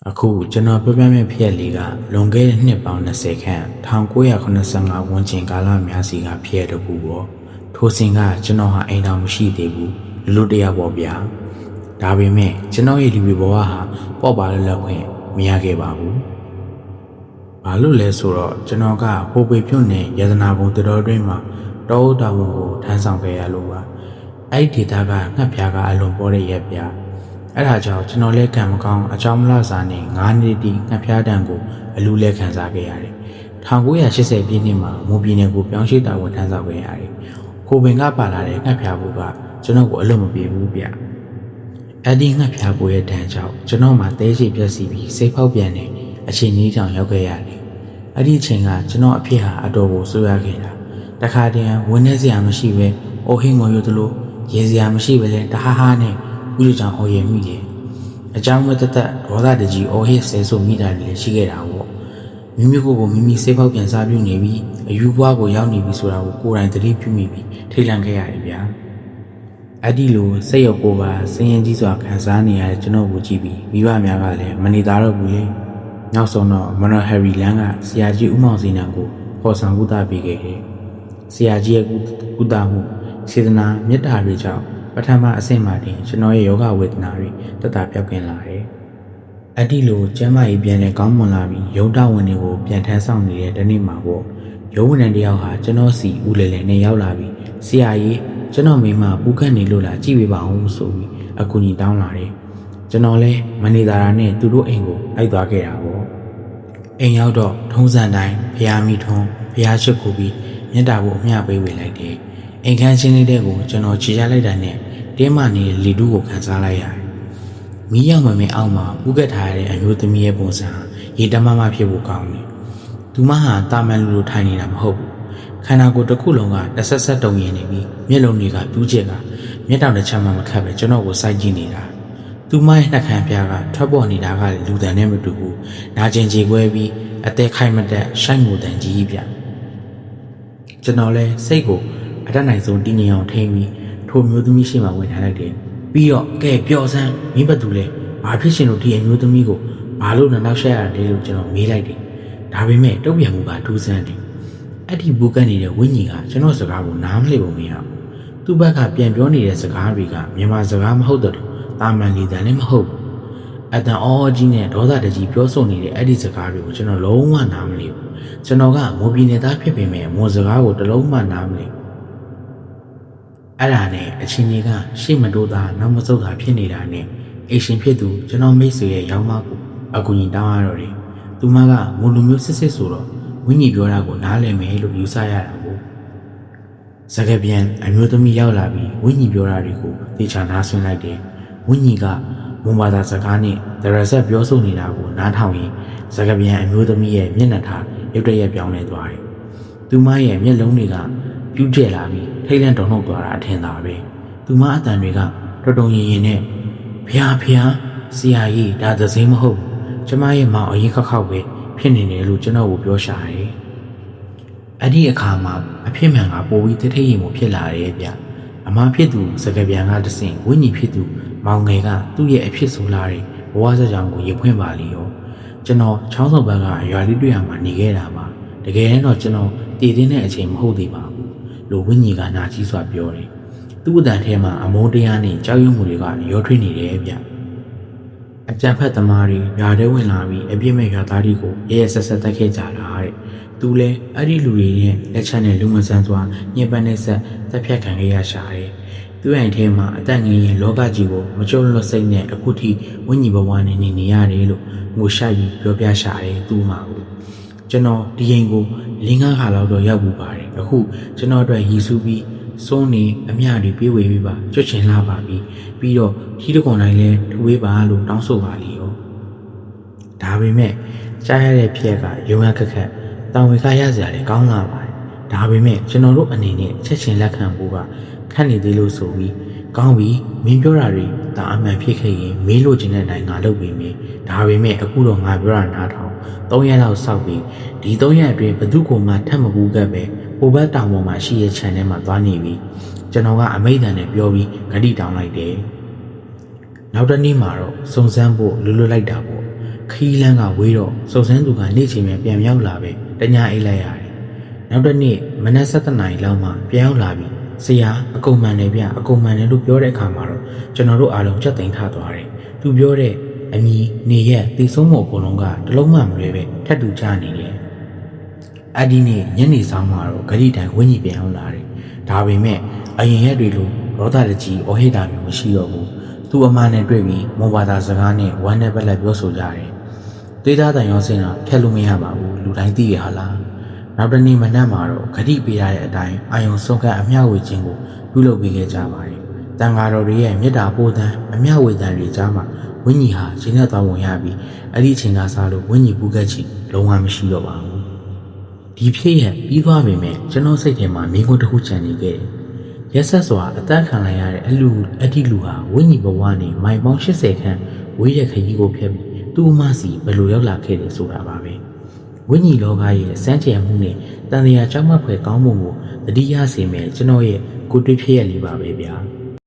အခုကျွန်တော်ပြောပြမယ့်ဖြစ်ရပ်လေးကလွန်ခဲ့တဲ့နှစ်ပေါင်း20ခန့်1985ဝန်းကျင်ကာလများစီကဖြစ်ရတဲ့ခုပေါ့ထိုစဉ်ကကျွန်တော်ဟာအိမ်တော်မရှိသေးဘူးလူတယောက်ပေါ့ဗျာဒါပေမဲ့ကျွန်တော်ရဲ့လူတွေဘဝဟာပေါ့ပါလက်ခွင့်မရခဲ့ပါဘူးဘာလို့လဲဆိုတော့ကျွန်တော်ကဟိုပေပြုတ်နေရတနာဘုံတော်တွင်းမှာတောအုပ်တော်ကိုထမ်းဆောင်ခဲ့ရလို့ပါအဲ့ဒီဒေသကငှက်ပြားကအလွန်ပေါ်တဲ့ရက်ပြားအဲ့ဒါကြောင့်ကျွန်တော်လည်းကံမကောင်းအကြောင်းမလှစာနဲ့9နှစ်တိငှက်ပြားတံကိုအလူလဲခံစားခဲ့ရတယ်1980ပြည့်နှစ်မှာမွန်ပြည်နယ်ကိုပြောင်းရွှေ့တာဝန်ထမ်းဆောင်ခဲ့ရတယ်ဟိုပင်ကပါလာတဲ့ငှက်ပြားဘူးကကျွန်တော်ကိုအလွတ်မပြေဘူးဗျအဲ့ဒီငှက်ပြားဘူးရဲ့တန်းကြောင့်ကျွန်တော်မှတဲရှိပြက်စီပြီးစိတ်ဖောက်ပြန်နေအချိန်ကြီးကြောင်ရောက်ခဲ့ရတယ်အဲ့ဒီအချိန်ကကျွန်တော်အဖြစ်ဟာအတော်ကိုဆိုးရခဲ့တာတခါတည်းဝင်းနေစရာမရှိပဲအိုဟင်းငုံရသလိုရေစရာမရှိပဲလဲတဟားဟားနဲ့ဥရကြောင်ဟော်ရမိတယ်အကြောင်းမတတ်ဒေါသတကြီးအိုဟစ်ဆဲဆိုမိတာတွေလည်းရှိခဲ့တာပေါ့မိမိကိုမိမိစိတ်ဖောက်ပြန်စားပြုနေပြီးအယူဘွားကိုရောက်နေပြီဆိုတာကိုကိုယ်တိုင်သတိပြုမိပြီးထိတ်လန့်ခဲ့ရတယ်ဗျာအဲ့ဒီလိုစိတ်ရောကိုယ်ပါစင်ရင်ကြီးစွာခံစားနေရတဲ့ကျွန်တော်ကိုကြည့်ပြီးမိဘများကလည်းမနေသားတော့ဘူးလေနောက်ဆုံးတော့မနော်ဟယ်ရီလန်ကဆရာကြီးဦးမောင်စင်နံကိုခေါ်ဆောင်ကုသပေးခဲ့တယ်ဆရာကြီးရဲ့ကုသမှုစေတနာမေတ္တာတွေကြောင့်ပထမအဆင့်မှာတင်ကျွန်တော်ရဲ့ယောဂဝေဒနာတွေတက်တာပြောက်ကင်လာတယ်။အဲ့ဒီလိုကျမ်းမာရေးပြန်လဲကောင်းမွန်လာပြီးရုံးတဝင်တွေကိုပြန်ထမ်းဆောင်နေတဲ့တနေ့မှာပေါ့ရုံးဝန်ထမ်းတယောက်ဟာကျွန်တော်စီဦးလဲလဲနဲ့ရောက်လာပြီးဆရာကြီးကျွန်တော်မိမပူခတ်နေလို့လားကြည့်ပေးပါဦးဆိုပြီးအကူကြီးတောင်းလာတယ်။ကျွန်တော်လဲမနေသာတာနဲ့သူတို့အိမ်ကိုလိုက်သွားခဲ့တာပေါ့။အိမ်ရောက်တော့ထုံးစံတိုင်းဖျားမိထုံးဖျားချစ်ကူပြီးမြတ်တာကိုအမျှပေးဝေလိုက်တယ်။အိမ်ခန်းချင်းလေးတဲ့ကိုကျွန်တော်ခြေချလိုက်တာနဲ့တင်းမနေလီတူးကိုခံစားလိုက်ရတယ်။မီးရောက်မမင်းအောက်မှာဥကတ်ထားရတဲ့အမျိုးသမီးရဲ့ပုံစံရေတမမဖြစ်ဖို့ကောင်းတယ်။သူမဟာတာမန်လူလိုထိုင်နေတာမဟုတ်ဘူး။ခန္ဓာကိုယ်တစ်ခုလုံးကတဆက်ဆက်တုံရင်နေပြီးမျက်လုံးတွေကပြူးကျက်ကမျက်တောင်တစ်ချမ်းမှမခတ်ပဲကျွန်တော်ကိုစိုက်ကြည့်နေတာ။သူမရဲ့နှက်ခမ်းပြားကထွက်ပေါ်နေတာကလူတန်နဲ့မတူဘူး။နာကျင်ကြေခွဲပြီးအသက်ခိုက်မတက်ရှိုက်ငိုတန်ကြီးပြ။ကျွန်တော်လဲစိတ်ကိုအတတ်နိုင်ဆုံးတည်ငြိမ်အောင်ထိန်းပြီးထိုမျိုးသမီးရှိမှဝင်ထားလိုက်တယ်ပြီးတော့ကဲပျော်စမ်းမင်းဘသူလဲဘာဖြစ်ရှင်လို့ဒီအမျိုးသမီးကိုဘာလို့နောက်ဆက်ရတယ်လို့ကျွန်တော်မေးလိုက်တယ်ဒါပေမဲ့တုံ့ပြန်မှုကထူးဆန်းတယ်အဲ့ဒီဘူကန်နေတဲ့ဝိညာဉ်ကကျွန်တော်စကားကိုနားမလည်ဘူးမရဘူးသူ့ဘက်ကပြန်ပြောနေတဲ့စကားတွေကမြန်မာစကားမဟုတ်တော့တာမန်လေတန်လည်းမဟုတ်ဘူးအတန်အော်ကြီးနဲ့ဒေါသတကြီးပြောဆိုနေတဲ့အဲ့ဒီစကားတွေကိုကျွန်တော်လုံးဝနားမလည်ဘူးကျွန်တော်ကမော်ပြည်နယ်သားဖြစ်ပေမဲ့မော်စကားကိုတလုံးမှနားမလည်အဲ့ဒါနဲ့အချင်းကြီးကရှေ့မတိုးတာနောက်မဆုတ်တာဖြစ်နေတာနဲ့အိရှင်ဖြစ်သူကျွန်တော်မိတ်ဆွေရဲ့ရောင်းမကိုအကူကြီးတောင်းရတော့တယ်သူမကမူလူမျိုးစစ်စစ်ဆိုတော့ဝိညာဉ်ပြောတာကိုနားလည်မယ်လို့ယူဆရတာကိုစကားပြန်အမျိုးသမီးရောက်လာပြီးဝိညာဉ်ပြောတာတွေကိုသေချာနားဆွင့်လိုက်တယ်ဝိညာဉ်ကမွန်ဘာသာစကားနဲ့ဒရဆက်ပြောဆိုနေတာကိုနားထောင်ရင်စကားပြန်အမျိုးသမီးရဲ့မျက်နှာထားရုတ်တရက်ပြောင်းလဲသွားတယ်သူမရဲ့မျက်လုံးတွေကပြူးကျဲလာပြီးထိတ်လန့်တုန်လှုပ်သွားတာအထင်သာပဲသူမအတန်တွေကတော်တော်ရင်ရင်နဲ့ဖျားဆရာကြီးဒါသစိမ်းမဟုတ်ကျမရဲ့မောင်အရင်ခောက်ပဲဖြစ်နေတယ်လို့ကျွန်တော်ကိုပြောရှာတယ်အဲ့ဒီအခါမှာအဖြစ်မှန်ကပိုပြီးတထိတ်ရင်ကိုဖြစ်လာတယ်ဗျအမဖြစ်သူစကားပြန်ကတဆင့်ဝိညာဉ်ဖြစ်သူမောင်ငယ်ကသူ့ရဲ့အဖြစ်ဆိုလာတဲ့ဘဝစကြောင်ကိုရဖွင့်ပါလေရောကျွန်တော်ချောင်းစုံဘက်ကရွာလေးတွေ့ရမှာနေခဲ့တာပါတကယ်တော့ကျွန်တော်တည်တင်းတဲ့အချိန်မဟုတ်သေးပါဘူးလိုဝိညာဉ်ကနာကြီးစွာပြောတယ်သူ့အတန်ထဲမှာအမုန်းတရားနဲ့ကြောက်ရွံ့မှုတွေကရောထွေးနေတယ်ဗျအကြံဖက်သမားတွေရွာထဲဝင်လာပြီးအပြစ်မဲ့ရွာသားတွေကိုရဲဆက်ဆက်တက်ခဲ့ကြတာတဲ့သူလဲအဲ့ဒီလူတွေရဲ့လက်ချက်နဲ့လူမဆန်းစွာညှဉ်းပန်းတဲ့ဆက်တက်ဖြတ်ခံခဲ့ရရှာတယ်သူ့အိမ်ထဲမှာအသက်ငယ်ရင်လောကကြီးကိုမကြုံလွတ်စိတ်နဲ့အခုထိဝိညာဉ်ဘဝနဲ့နေရတယ်လို့ငိုရှိုက်ပြီးပြောပြရှာတယ်သူ့မှာကိုကျွန်တော်ဒီအိမ်ကို5 ခါလောက်တော့ရောက်ဘူးပါတယ်အခုကျွန်တော်အတွက်ရည်စူးပြီးစုံးနေအမျှတွေပြေးဝေပြီးပါကြွချင်လာပါပြီးတော့ခီးတကွန်တိုင်းလဲထူဝေးပါလို့တောင်းဆိုပါလေရောဒါပေမဲ့ကြားရတဲ့ဖြစ်ကရုံရခက်ခက်တောင်ဝေကရစရာလည်းကောင်းလာပါတယ်ဒါပေမဲ့ကျွန်တော်တို့အနေနဲ့ချက်ချင်းလက်ခံဖို့ကခက်နေသေးလို့ဆိုပြီးကောင်းပြီမင်းပြောတာတွေဒါအမှန်ဖြစ်ခဲ့ရင်မေးလို့ခြင်းတဲ့တိုင်ငါလုပ်ပြီးမယ်ဒါပေမဲ့အခုတော့ငါပြောတာနားထောင်3 ရက်လောက်စောက်ပြီးဒီ3 ရက်အတွင်းဘသူ့ကိုမှထပ်မကူးခဲ့ပဲဟိုဘက်တောင်ပေါ်မှာရှိတဲ့ channel မှာသွားနေပြီကျွန်တော်ကအမိန့်တန်နဲ့ပြောပြီးဂတိတောင်းလိုက်တယ်နောက်တစ်နေ့မှာတော့စုံစမ်းဖို့လွတ်လိုက်တာပေါ့ ခီးလန်းကဝေးတော့စုံစမ်းသူကနေ့ချိန်ပြန်ပြန်ရောက်လာပဲတညာအိတ်လိုက်ရတယ်နောက်တစ်နေ့မနက်7:00 နာရီလောက်မှပြန်ရောက်လာပြီးဆရာအကုန်မှန်တယ်ဗျအကုန်မှန်တယ်လို့ပြောတဲ့အခါမှာတော့ကျွန်တော်တို့အားလုံးချက်သိမ်းထသွားတယ်သူပြောတဲ့အမီနေရက်တည်ဆုံးမှုအကုန်လုံးကတလုံးမှမလွဲပဲထပ်တူချနေတယ်အဲ့ဒီနေ့ညနေဆောင်မှာတော့ဂရိတိုင်ဝင်းကြီးပြန်ရောက်လာတယ်ဒါပေမဲ့အရင်ရက်တွေလိုရောသားတကြီးအော်ဟစ်တာမျိုးမရှိတော့ဘူးသူ့အမနဲ့တွေ့ပြီးမောဘာသာစကားနဲ့ဝမ်းနဲ့ပက်လက်ပြောဆိုကြတယ်သေးသားတန်ရောစင်းတော့ဖျက်လို့မရပါဘူးလူတိုင်းသိရဟာလားနောက်တနေ့မနက်မှာတော့ဂရိပေးရတဲ့အတိုင်းအာယုံဆုံးကအမျှဝေခြင်းကိုပြုလုပ်ပေးခဲ့ကြပါတယ်တန်ဃာတော်တွေရဲ့မေတ္တာပို့သံအမျှဝေသံတွေကြားမှာဝိညာဉ်ဟာရှင်နဲ့သွားဝင်ရပြီးအဲ့ဒီအချိန်ကစလို့ဝိညာဉ်ပူကက်ချီလုံးဝမရှိတော့ပါဘူးဒီဖြစ်ရပြီးသွားပေမဲ့ကျွန်တော်စိတ်ထဲမှာမိခွန်းတစ်ခုချန်နေခဲ့တယ်ရက်ဆက်စွာအသက်ခံလိုက်ရတဲ့အဒီလူဟာဝိညာဉ်ဘဝနဲ့မိုင်ပေါင်း80ခန့်ဝေးတဲ့ခရီးကိုဖျက်ပြီးသူ့အမစီဘယ်လိုရောက်လာခဲ့တယ်ဆိုတာပါပဲဝိညာဉ်လောကရဲ့စမ်းကြံမှုနဲ့တန်တရားကြောင့်မှဖွယ်ကောင်းမှုကိုတတိယစေမယ်ကျွန်တော်ရဲ့ကိုတွေ့ဖြစ်ရလေးပါပဲဗျာ